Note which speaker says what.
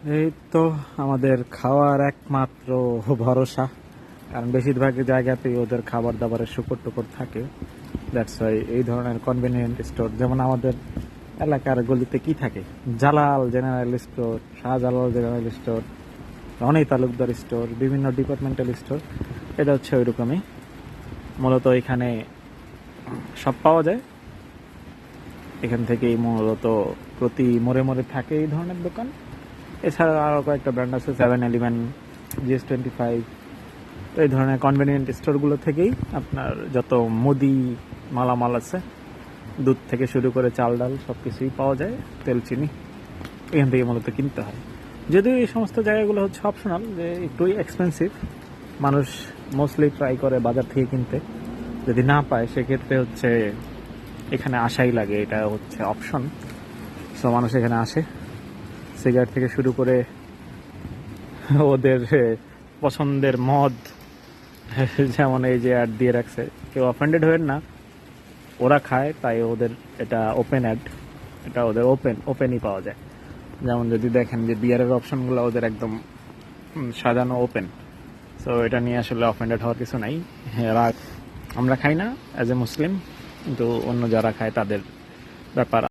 Speaker 1: এই তো আমাদের খাওয়ার একমাত্র ভরসা, কারণ বেশিরভাগ জায়গাতেই ওদের খাবার দাবারের শুকর টুকর থাকে। দ্যাটস ওয়াই এই ধরনের কনভেনিয়েন্ট স্টোর, যেমন আমাদের এলাকার গলিতে কি থাকে, Jalal general store, Shahjalal general store, Roni Talukdar store, বিভিন্ন ডিপার্টমেন্টাল স্টোর, এটা হচ্ছে ওই রকমই। মূলত এখানে সব পাওয়া যায়। এখান থেকেই মূলত প্রতি মোড়ে মোড়ে থাকে এই ধরনের দোকান। এছাড়া আরও কয়েকটা ব্র্যান্ড আছে, 7-Eleven, GS25, তো এই ধরনের কনভেনিয়েন্ট স্টোরগুলো থেকেই আপনার যত মুদি মালামাল আছে, দুধ থেকে শুরু করে চাল ডাল সব কিছুই পাওয়া যায়, তেল চিনি এখান থেকে মূলত কিনতে হয়। যদিও এই সমস্ত জায়গাগুলো হচ্ছে অপশনাল, যে একটু এক্সপেন্সিভ, মানুষ মোস্টলি ট্রাই করে বাজার থেকে কিনতে। যদি না পায় সেক্ষেত্রে হচ্ছে এখানে আসাই লাগে, এটা হচ্ছে অপশন। সো মানুষ এখানে আসে, সিগারেট থেকে শুরু করে ওদের পছন্দের মদ, যেমন এই যে অ্যাড দিয়ে রাখছে, কেউ অফেন্ডেড হবেন না, ওরা খায় তাই ওদের এটা ওপেন অ্যাড, এটা ওদের ওপেনই পাওয়া যায়। যেমন যদি দেখেন যে বিয়ারের অপশনগুলো ওদের একদম সাজানো ওপেন। সো এটা নিয়ে আসলে অফেন্ডেড হওয়ার কিছু নাই। এরা, আমরা খাই না অ্যাজ এ মুসলিম, কিন্তু অন্য যারা খায় তাদের ব্যাপার।